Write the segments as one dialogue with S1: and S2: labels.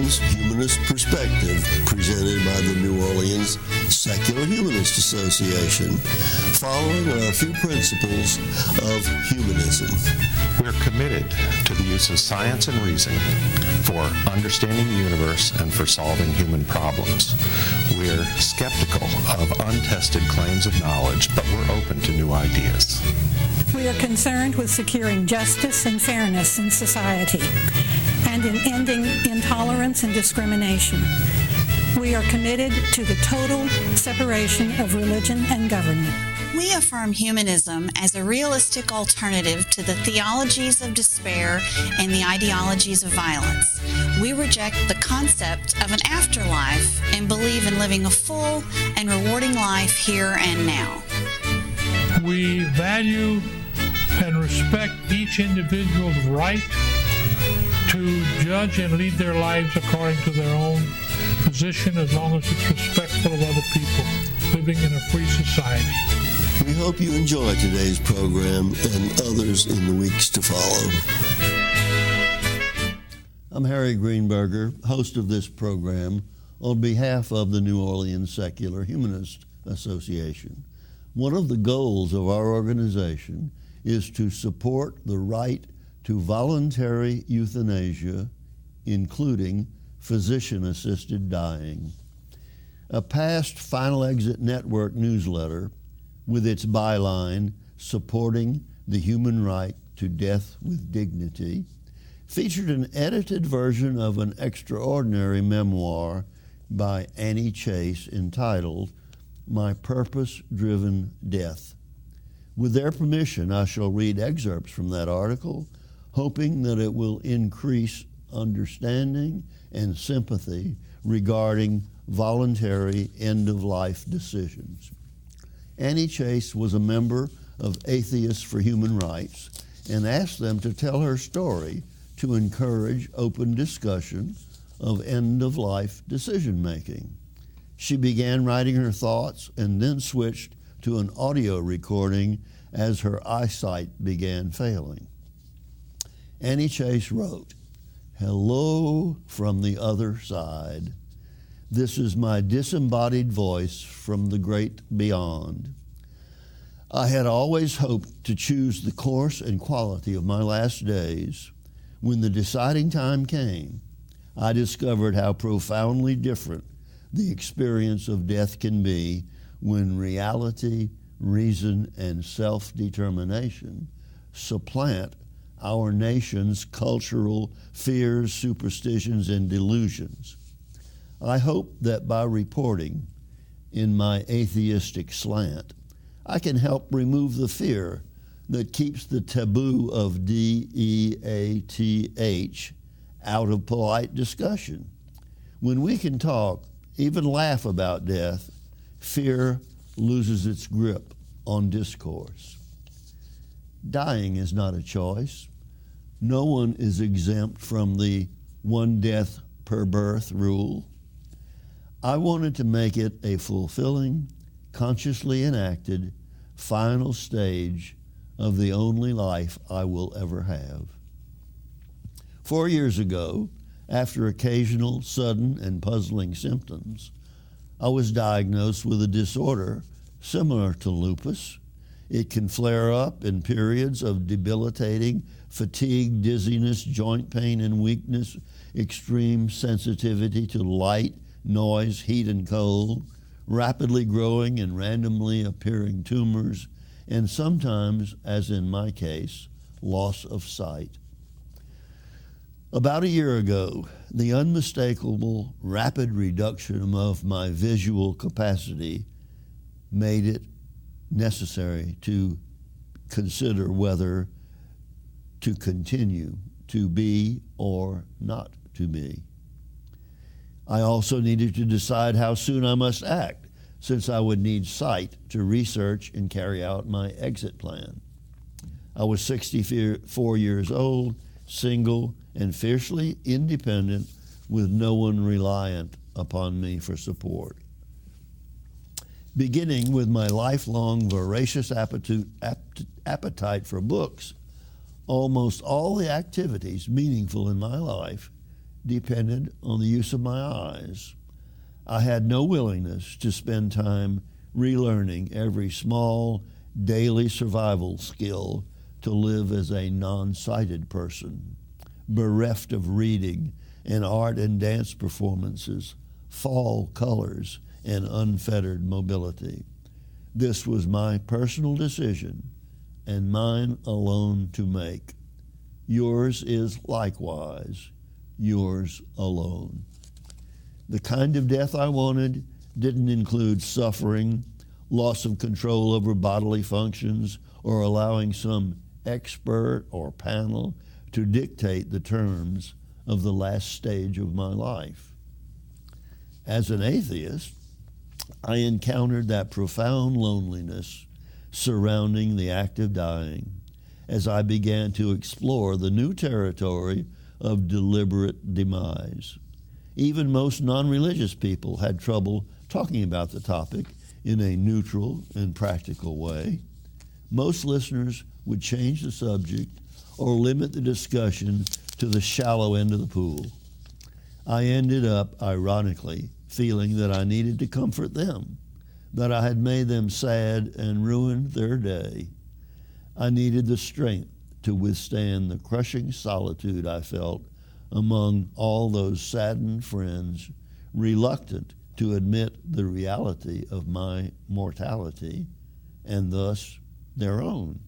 S1: Orleans Humanist Perspective, presented by the New Orleans Secular Humanist Association, following our few principles of humanism.
S2: We're committed to the use of science and reason for understanding the universe and for solving human problems. We're skeptical of untested claims of knowledge, but we're open to new ideas.
S3: We are concerned with securing justice and fairness in society and in ending intolerance and discrimination. We are committed to the total separation of religion and government.
S4: We affirm humanism as a realistic alternative to the theologies of despair and the ideologies of violence. We reject the concept of an afterlife and believe in living a full and rewarding life here and now.
S5: We value and respect each individual's right to judge and lead their lives according to their own position, as long as it's respectful of other people living in a free society.
S1: We hope you enjoy today's program and others in the weeks to follow. I'm Harry Greenberger, host of this program on behalf of the New Orleans Secular Humanist Association. One of the goals of our organization is to support the right to voluntary euthanasia, including physician-assisted dying. A past Final Exit Network newsletter with its byline, Supporting the Human Right to Death with Dignity, featured an edited version of an extraordinary memoir by Annie Chase entitled My Purpose-Driven Death. With their permission, I shall read excerpts from that article, hoping that it will increase understanding and sympathy regarding voluntary end-of-life decisions. Annie Chase was a member of Atheists for Human Rights and asked them to tell her story to encourage open discussion of end-of-life decision-making. She began writing her thoughts and then switched to an audio recording as her eyesight began failing. Annie Chase wrote, "Hello from the other side. This is my disembodied voice from the great beyond. I had always hoped to choose the course and quality of my last days. When the deciding time came, I discovered how profoundly different the experience of death can be when reality, reason, and self-determination supplant our nation's cultural fears, superstitions, and delusions. I hope that by reporting in my atheistic slant, I can help remove the fear that keeps the taboo of DEATH out of polite discussion. When we can talk, even laugh about death, fear loses its grip on discourse. Dying is not a choice. No one is exempt from the one death per birth rule. I wanted to make it a fulfilling, consciously enacted, final stage of the only life I will ever have. 4 years ago, after occasional, sudden, and puzzling symptoms, I was diagnosed with a disorder similar to lupus. It can flare up in periods of debilitating fatigue, dizziness, joint pain and weakness, extreme sensitivity to light, noise, heat, and cold, rapidly growing and randomly appearing tumors, and sometimes, as in my case, loss of sight. About a year ago, the unmistakable rapid reduction of my visual capacity made it necessary to consider whether to continue to be or not to be. I also needed to decide how soon I must act, since I would need sight to research and carry out my exit plan. I was 64 years old, single, and fiercely independent, with no one reliant upon me for support. Beginning with my lifelong voracious appetite for books, almost all the activities meaningful in my life depended on the use of my eyes. I had no willingness to spend time relearning every small daily survival skill to live as a non-sighted person, bereft of reading and art and dance performances, fall colors, and unfettered mobility. This was my personal decision and mine alone to make. Yours is likewise yours alone. The kind of death I wanted didn't include suffering, loss of control over bodily functions, or allowing some expert or panel to dictate the terms of the last stage of my life. As an atheist, I encountered that profound loneliness surrounding the act of dying as I began to explore the new territory of deliberate demise. Even most non-religious people had trouble talking about the topic in a neutral and practical way. Most listeners would change the subject or limit the discussion to the shallow end of the pool. I ended up, ironically, feeling that I needed to comfort them, that I had made them sad and ruined their day. I needed the strength to withstand the crushing solitude I felt among all those saddened friends, reluctant to admit the reality of my mortality, and thus their own.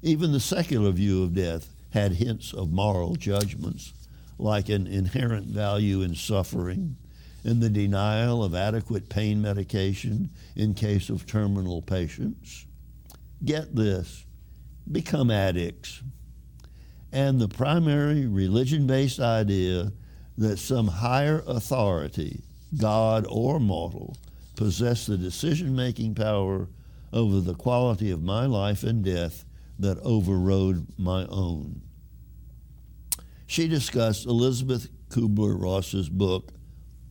S1: Even the secular view of death had hints of moral judgments, like an inherent value in suffering and the denial of adequate pain medication in case of terminal patients. Get this, become addicts. And the primary religion-based idea that some higher authority, God or mortal, possessed the decision-making power over the quality of my life and death that overrode my own. She discussed Elizabeth Kubler-Ross's book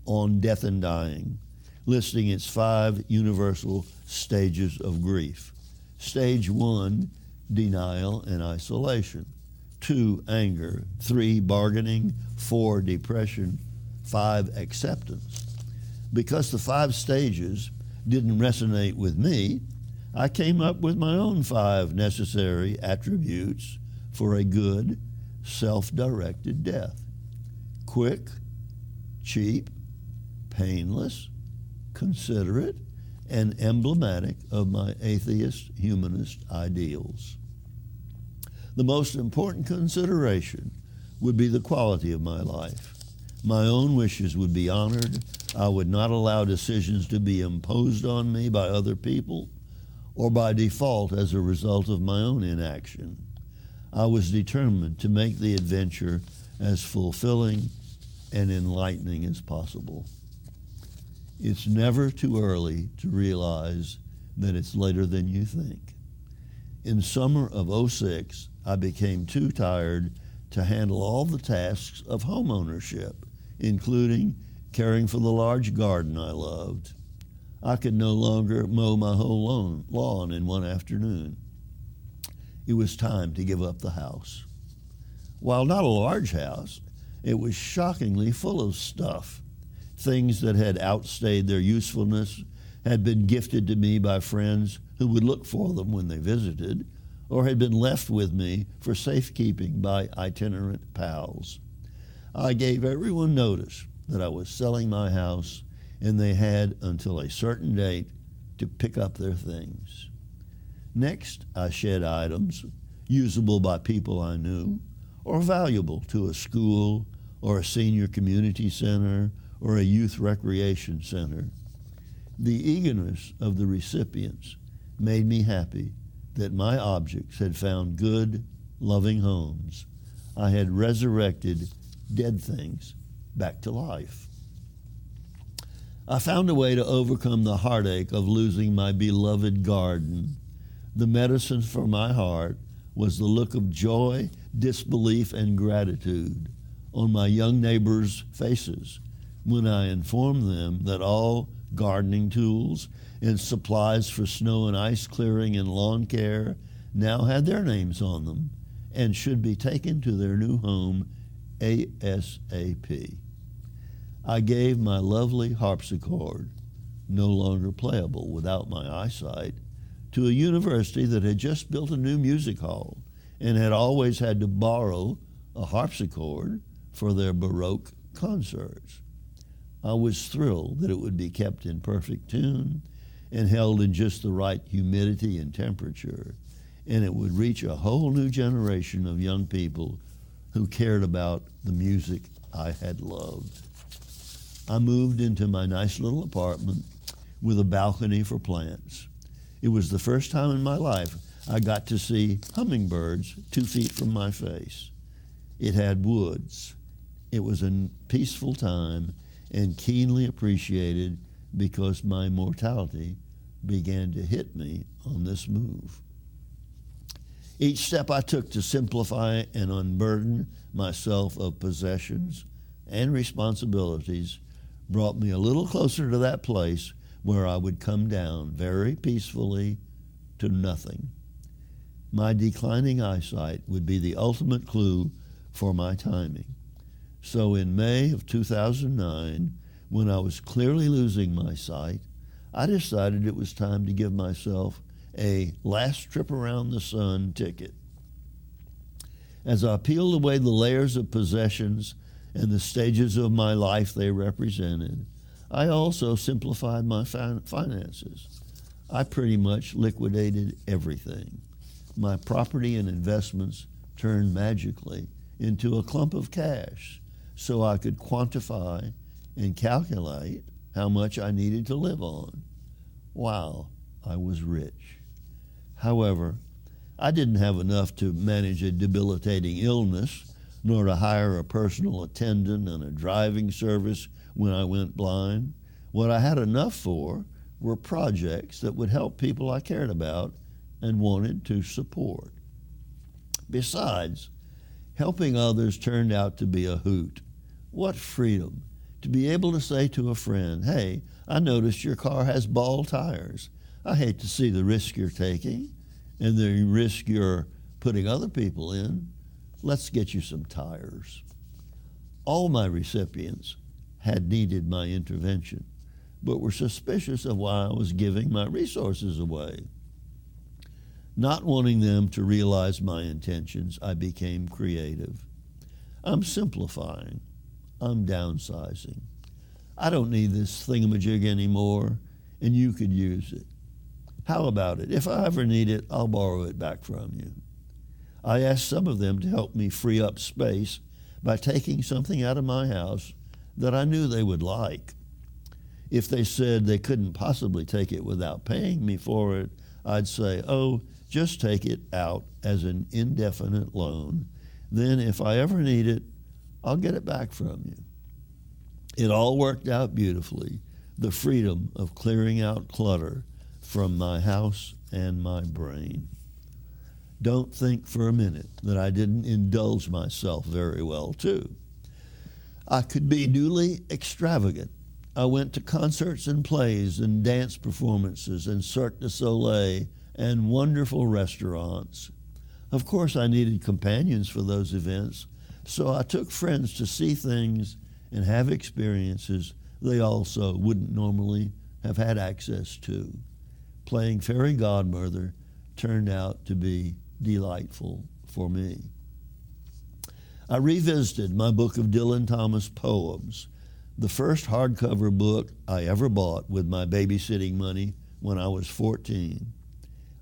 S1: on death and dying, listing its 5 universal stages of grief. Stage 1, denial and isolation. 2, anger. 3, bargaining. 4, depression. 5, acceptance. Because the 5 stages didn't resonate with me, I came up with my own 5 necessary attributes for a good, self-directed death. Quick, cheap, painless, considerate, and emblematic of my atheist humanist ideals. The most important consideration would be the quality of my life. My own wishes would be honored. I would not allow decisions to be imposed on me by other people or by default as a result of my own inaction. I was determined to make the adventure as fulfilling and enlightening as possible. It's never too early to realize that it's later than you think. In summer of '06, I became too tired to handle all the tasks of home ownership, including caring for the large garden I loved. I could no longer mow my whole lawn in one afternoon. It was time to give up the house. While not a large house, it was shockingly full of stuff. Things that had outstayed their usefulness had been gifted to me by friends who would look for them when they visited, or had been left with me for safekeeping by itinerant pals. I gave everyone notice that I was selling my house, and they had until a certain date to pick up their things. Next, I shed items usable by people I knew, or valuable to a school or a senior community center or a youth recreation center. The eagerness of the recipients made me happy that my objects had found good, loving homes. I had resurrected dead things back to life. I found a way to overcome the heartache of losing my beloved garden. The medicine for my heart was the look of joy, disbelief, and gratitude on my young neighbors' faces when I informed them that all gardening tools and supplies for snow and ice clearing and lawn care now had their names on them and should be taken to their new home ASAP. I gave my lovely harpsichord, no longer playable without my eyesight, to a university that had just built a new music hall and had always had to borrow a harpsichord for their Baroque concerts. I was thrilled that it would be kept in perfect tune and held in just the right humidity and temperature, and it would reach a whole new generation of young people who cared about the music I had loved. I moved into my nice little apartment with a balcony for plants. It was the first time in my life I got to see hummingbirds 2 feet from my face. It had woods. It was a peaceful time and keenly appreciated because my mortality began to hit me on this move. Each step I took to simplify and unburden myself of possessions and responsibilities brought me a little closer to that place where I would come down very peacefully to nothing. My declining eyesight would be the ultimate clue for my timing. So in May of 2009, when I was clearly losing my sight, I decided it was time to give myself a last trip around the sun ticket. As I peeled away the layers of possessions and the stages of my life they represented, I also simplified my finances. I pretty much liquidated everything. My property and investments turned magically into a clump of cash so I could quantify and calculate how much I needed to live on. Wow, I was rich. However, I didn't have enough to manage a debilitating illness, nor to hire a personal attendant and a driving service when I went blind. What I had enough for were projects that would help people I cared about and wanted to support. Besides, helping others turned out to be a hoot. What freedom to be able to say to a friend, "Hey, I noticed your car has bald tires. I hate to see the risk you're taking and the risk you're putting other people in. Let's get you some tires." All my recipients had needed my intervention, but were suspicious of why I was giving my resources away. Not wanting them to realize my intentions, I became creative. I'm simplifying. I'm downsizing. I don't need this thingamajig anymore, and you could use it. How about it? If I ever need it, I'll borrow it back from you. I asked some of them to help me free up space by taking something out of my house that I knew they would like. If they said they couldn't possibly take it without paying me for it, I'd say, "Oh, just take it out as an indefinite loan. Then if I ever need it, I'll get it back from you." It all worked out beautifully, the freedom of clearing out clutter from my house and my brain. Don't think for a minute that I didn't indulge myself very well, too. I could be newly extravagant. I went to concerts and plays and dance performances and Cirque du Soleil and wonderful restaurants. Of course, I needed companions for those events, so I took friends to see things and have experiences they also wouldn't normally have had access to. Playing fairy godmother turned out to be delightful for me. I revisited my book of Dylan Thomas poems, the first hardcover book I ever bought with my babysitting money when I was 14.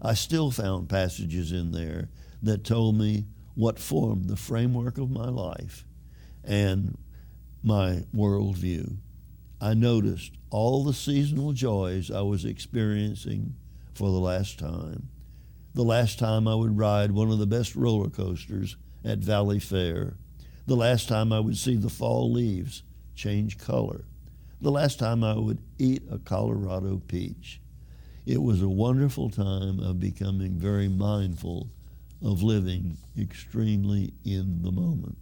S1: I still found passages in there that told me what formed the framework of my life and my worldview. I noticed all the seasonal joys I was experiencing for the last time. The last time I would ride one of the best roller coasters at Valley Fair. The last time I would see the fall leaves change color. The last time I would eat a Colorado peach. It was a wonderful time of becoming very mindful of living extremely in the moment.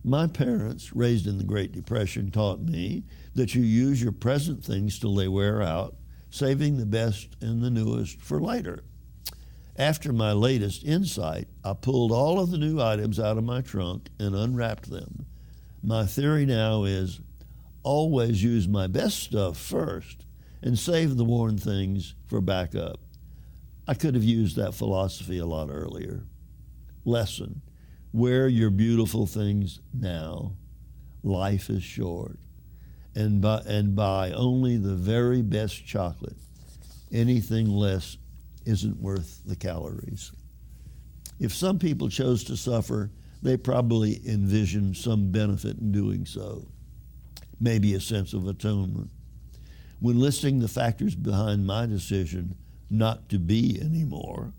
S1: My parents, raised in the Great Depression, taught me that you use your present things till they wear out, saving the best and the newest for later. After my latest insight, I pulled all of the new items out of my trunk and unwrapped them. My theory now is always use my best stuff first and save the worn things for backup. I could have used that philosophy a lot earlier. Lesson: wear your beautiful things now. Life is short. And buy only the very best chocolate. Anything less isn't worth the calories. If some people chose to suffer, they probably envisioned some benefit in doing so, maybe a sense of atonement. When listing the factors behind my decision not to be anymore,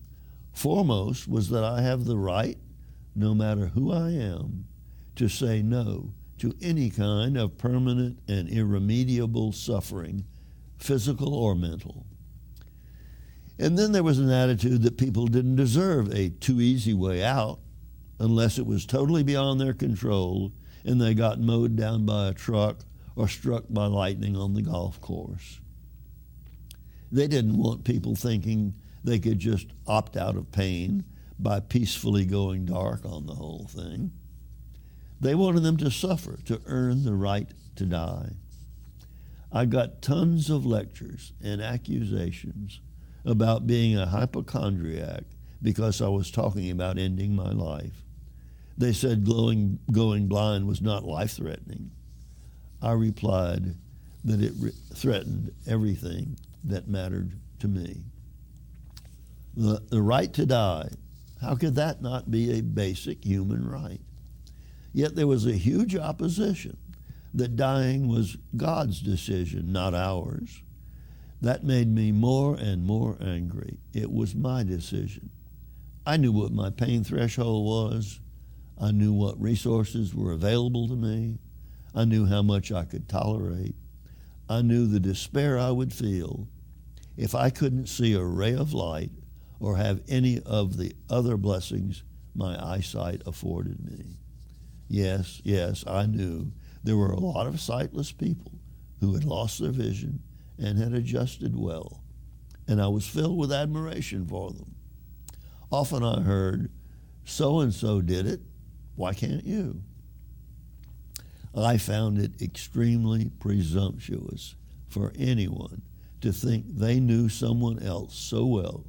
S1: foremost was that I have the right, no matter who I am, to say no to any kind of permanent and irremediable suffering, physical or mental. And then there was an attitude that people didn't deserve a too easy way out unless it was totally beyond their control and they got mowed down by a truck or struck by lightning on the golf course. They didn't want people thinking they could just opt out of pain by peacefully going dark on the whole thing. They wanted them to suffer to earn the right to die. I got tons of lectures and accusations about being a hypochondriac because I was talking about ending my life. They said going blind was not life-threatening. I replied that it threatened everything that mattered to me. The right to die, how could that not be a basic human right? Yet there was a huge opposition that dying was God's decision, not ours. That made me more and more angry. It was my decision. I knew what my pain threshold was. I knew what resources were available to me. I knew how much I could tolerate. I knew the despair I would feel if I couldn't see a ray of light or have any of the other blessings my eyesight afforded me. Yes, I knew there were a lot of sightless people who had lost their vision and had adjusted well, and I was filled with admiration for them. Often I heard, so-and-so did it, why can't you? I found it extremely presumptuous for anyone to think they knew someone else so well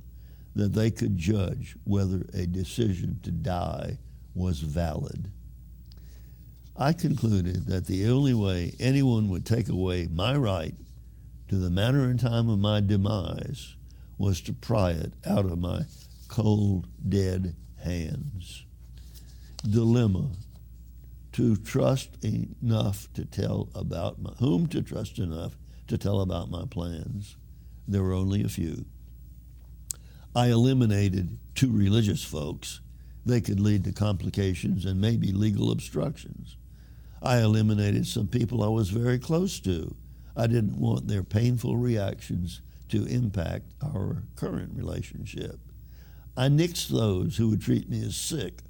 S1: that they could judge whether a decision to die was valid. I concluded that the only way anyone would take away my right to the manner and time of my demise was to pry it out of my cold, dead hands. Dilemma: to trust enough to tell about whom to trust enough to tell about my plans. There were only a few. I eliminated 2 religious folks. They could lead to complications and maybe legal obstructions. I eliminated some people I was very close to. I didn't want their painful reactions to impact our current relationship. I nixed those who would treat me as sick,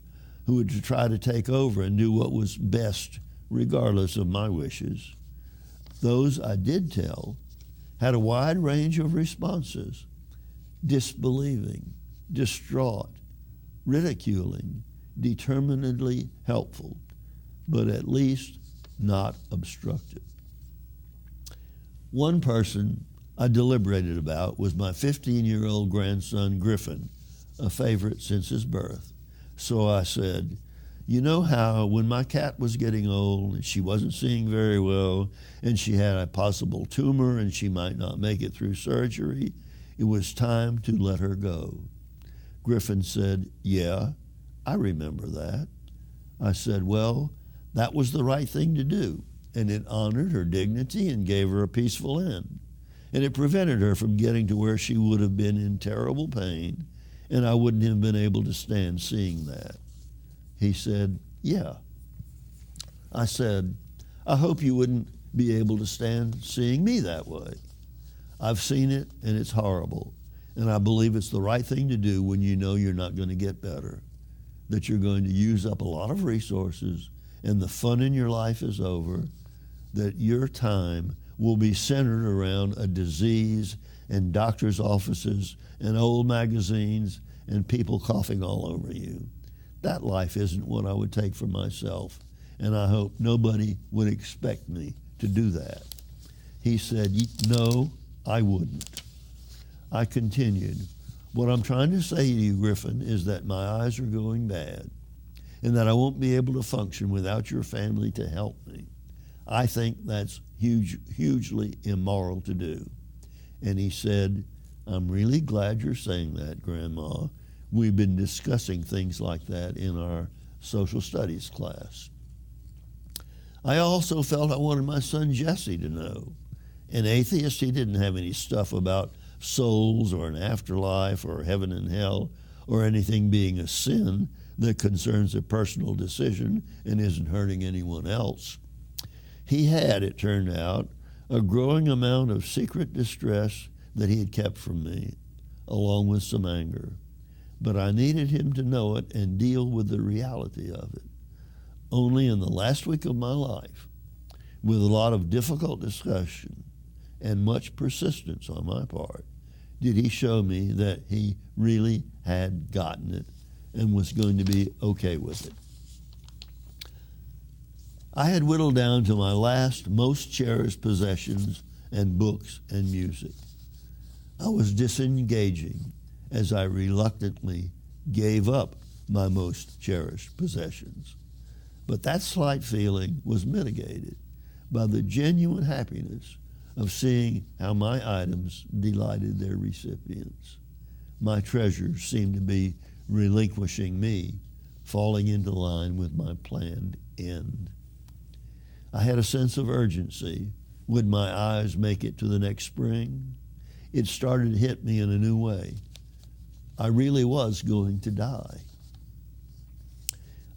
S1: who would try to take over and do what was best regardless of my wishes. Those I did tell had a wide range of responses: disbelieving, distraught, ridiculing, determinedly helpful, but at least not obstructive. One person I deliberated about was my 15-year-old grandson, Griffin, a favorite since his birth. So I said, you know how when my cat was getting old and she wasn't seeing very well and she had a possible tumor and she might not make it through surgery, it was time to let her go. Griffin said, yeah, I remember that. I said, well, that was the right thing to do, and it honored her dignity and gave her a peaceful end. And it prevented her from getting to where she would have been in terrible pain, and I wouldn't have been able to stand seeing that. He said, yeah. I said, I hope you wouldn't be able to stand seeing me that way. I've seen it, and it's horrible, and I believe it's the right thing to do when you know you're not going to get better, that you're going to use up a lot of resources and the fun in your life is over, that your time will be centered around a disease and doctor's offices and old magazines and people coughing all over you. That life isn't what I would take for myself, and I hope nobody would expect me to do that. He said, no, I wouldn't. I continued, what I'm trying to say to you, Griffin, is that my eyes are going bad and that I won't be able to function without your family to help me. I think that's hugely immoral to do. And he said, I'm really glad you're saying that, Grandma. We've been discussing things like that in our social studies class. I also felt I wanted my son Jesse to know. An atheist, he didn't have any stuff about souls or an afterlife or heaven and hell or anything being a sin that concerns a personal decision and isn't hurting anyone else. He had, it turned out, a growing amount of secret distress that he had kept from me, along with some anger. But I needed him to know it and deal with the reality of it. Only in the last week of my life, with a lot of difficult discussion and much persistence on my part, did he show me that he really had gotten it and was going to be okay with it. I had whittled down to my last, most cherished possessions and books and music. I was disengaging as I reluctantly gave up my most cherished possessions. But that slight feeling was mitigated by the genuine happiness of seeing how my items delighted their recipients. My treasures seemed to be relinquishing me, falling into line with my planned end. I had a sense of urgency. Would my eyes make it to the next spring? It started to hit me in a new way. I really was going to die.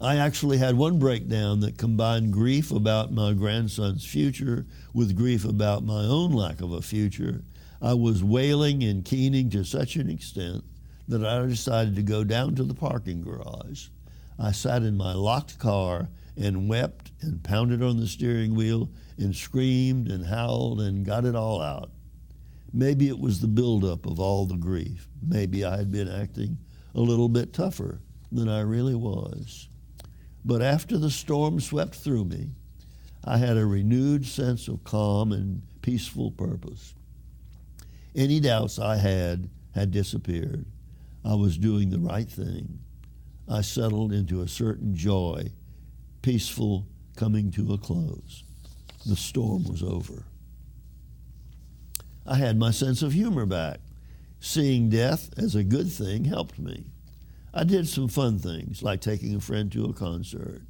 S1: I actually had one breakdown that combined grief about my grandson's future with grief about my own lack of a future. I was wailing and keening to such an extent that I decided to go down to the parking garage. I sat in my locked car and wept and pounded on the steering wheel and screamed and howled and got it all out. Maybe it was the buildup of all the grief. Maybe I had been acting a little bit tougher than I really was. But after the storm swept through me, I had a renewed sense of calm and peaceful purpose. Any doubts I had disappeared. I was doing the right thing. I settled into a certain joy, peaceful, coming to a close. The storm was over. I had my sense of humor back. Seeing death as a good thing helped me. I did some fun things, like taking a friend to a concert.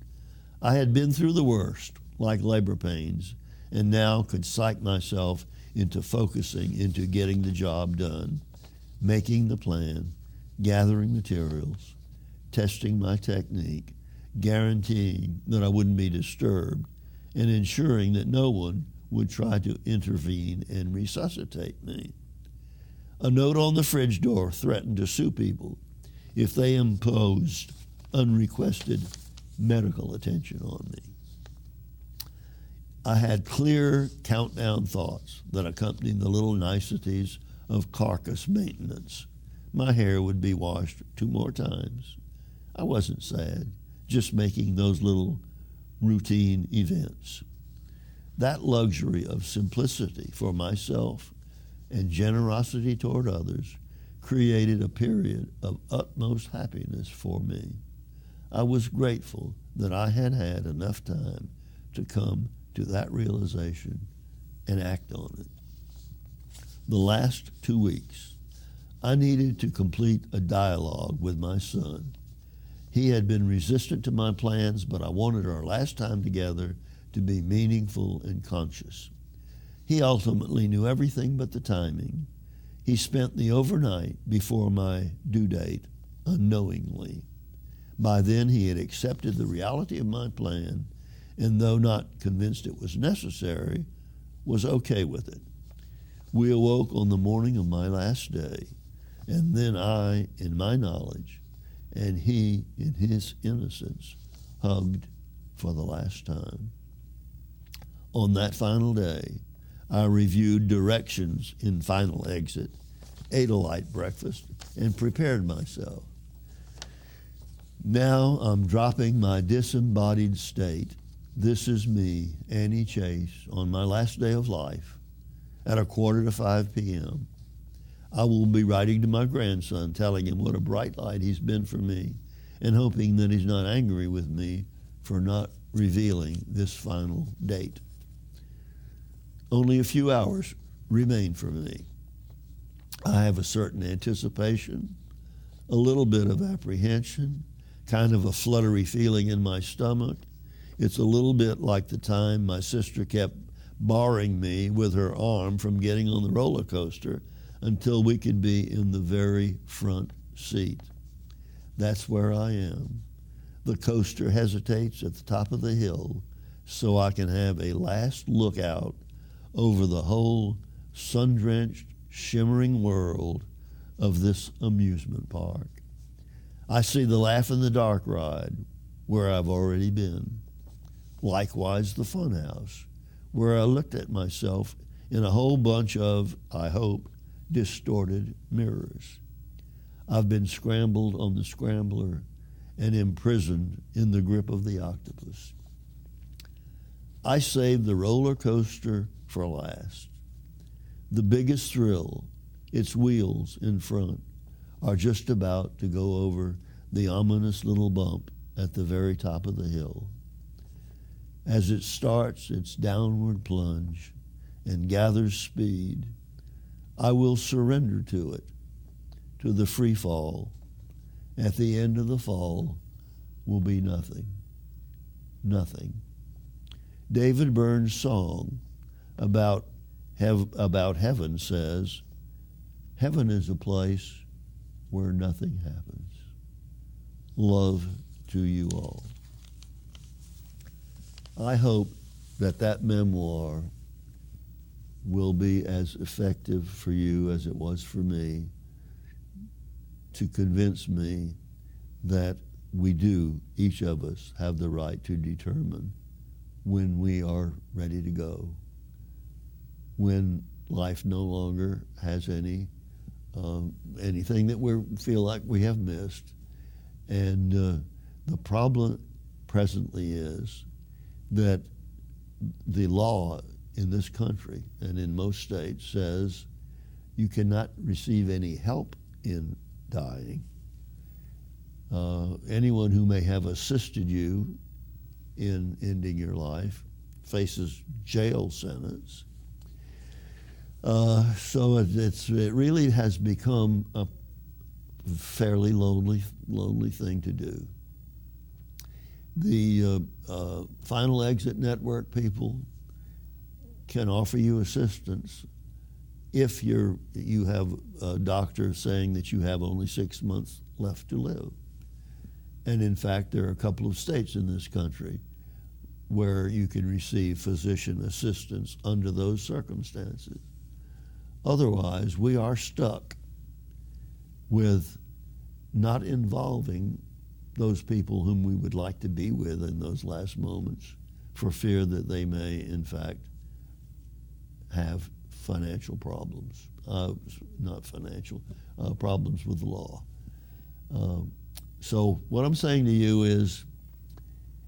S1: I had been through the worst, like labor pains, and now could psych myself into focusing into getting the job done, making the plan, gathering materials, testing my technique, guaranteeing that I wouldn't be disturbed, and ensuring that no one would try to intervene and resuscitate me. A note on the fridge door threatened to sue people if they imposed unrequested medical attention on me. I had clear countdown thoughts that accompanied the little niceties of carcass maintenance. My hair would be washed 2 more times. I wasn't sad, just making those little routine events. That luxury of simplicity for myself and generosity toward others created a period of utmost happiness for me. I was grateful that I had had enough time to come to that realization and act on it. The last 2 weeks, I needed to complete a dialogue with my son. He had been resistant to my plans, but I wanted our last time together to be meaningful and conscious. He ultimately knew everything but the timing. He spent the overnight before my due date unknowingly. By then he had accepted the reality of my plan, and though not convinced it was necessary, was okay with it. We awoke on the morning of my last day, and then I, in my knowledge, and he, in his innocence, hugged for the last time. On that final day, I reviewed directions in final exit, ate a light breakfast, and prepared myself Now I'm dropping my disembodied state. This is me, Annie Chase, on my last day of life at 4:45 p.m. I will be writing to my grandson, telling him what a bright light he's been for me, and hoping that he's not angry with me for not revealing this final date. Only a few hours remain for me. I have a certain anticipation, a little bit of apprehension, kind of a fluttery feeling in my stomach. It's a little bit like the time my sister kept barring me with her arm from getting on the roller coaster until we could be in the very front seat. That's where I am. The coaster hesitates at the top of the hill so I can have a last look out over the whole sun-drenched, shimmering world of this amusement park. I see the Laugh in the Dark ride, where I've already been. Likewise, the Funhouse, where I looked at myself in a whole bunch of, I hope, distorted mirrors. I've been scrambled on the scrambler and imprisoned in the grip of the octopus. I saved the roller coaster for last. The biggest thrill, its wheels in front, are just about to go over the ominous little bump at the very top of the hill. As it starts its downward plunge and gathers speed, I will surrender to it, to the free fall. At the end of the fall will be nothing. Nothing. David Byrne's song about heaven says, heaven is a place where nothing happens. Love to you all. I hope that that memoir will be as effective for you as it was for me to convince me that we do, each of us, have the right to determine when we are ready to go, when life no longer has anything that we feel like we have missed. And the problem presently is that the law in this country and in most states says you cannot receive any help in dying. Anyone who may have assisted you in ending your life faces jail sentence. So it really has become a fairly lonely thing to do. The Final Exit Network people can offer you assistance if you have a doctor saying that you have only 6 months left to live. And in fact, there are a couple of states in this country where you can receive physician assistance under those circumstances. Otherwise, we are stuck with not involving those people whom we would like to be with in those last moments for fear that they may, in fact, have financial problems. Not financial, problems with the law. So what I'm saying to you is,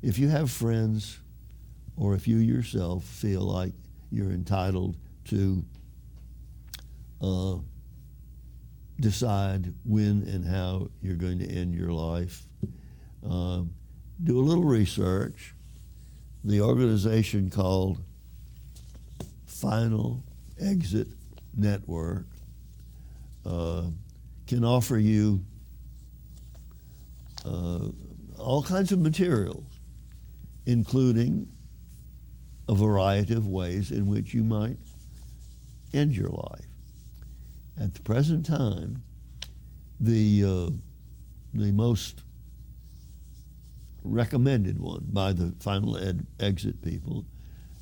S1: if you have friends or if you yourself feel like you're entitled to decide when and how you're going to end your life, do a little research. The organization called Final Exit Network can offer you all kinds of materials, including a variety of ways in which you might end your life. At the present time, the most recommended one by the Final Exit people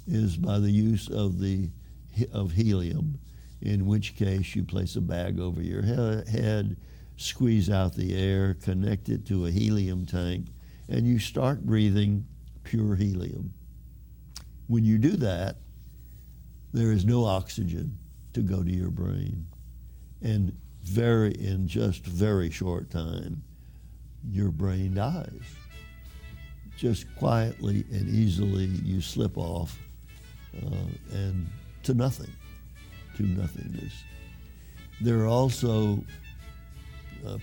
S1: is by the use of helium, in which case you place a bag over your head, squeeze out the air, connect it to a helium tank, and you start breathing pure helium. When you do that, there is no oxygen to go to your brain. And in just very short time, your brain dies. Just quietly and easily you slip off and to nothing, to nothingness. There are also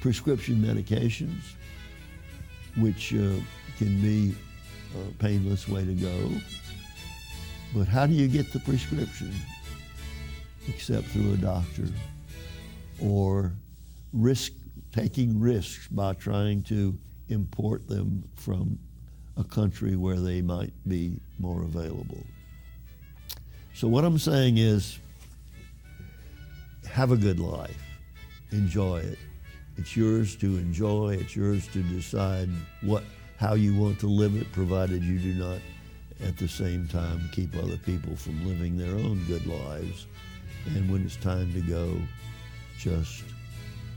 S1: prescription medications, which can be a painless way to go. But how do you get the prescription? Except through a doctor, or taking risks by trying to import them from a country where they might be more available. So what I'm saying is, have a good life. Enjoy it. It's yours to enjoy. It's yours to decide how you want to live it, provided you do not at the same time keep other people from living their own good lives. And when it's time to go, just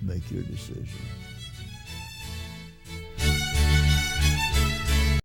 S1: make your decision.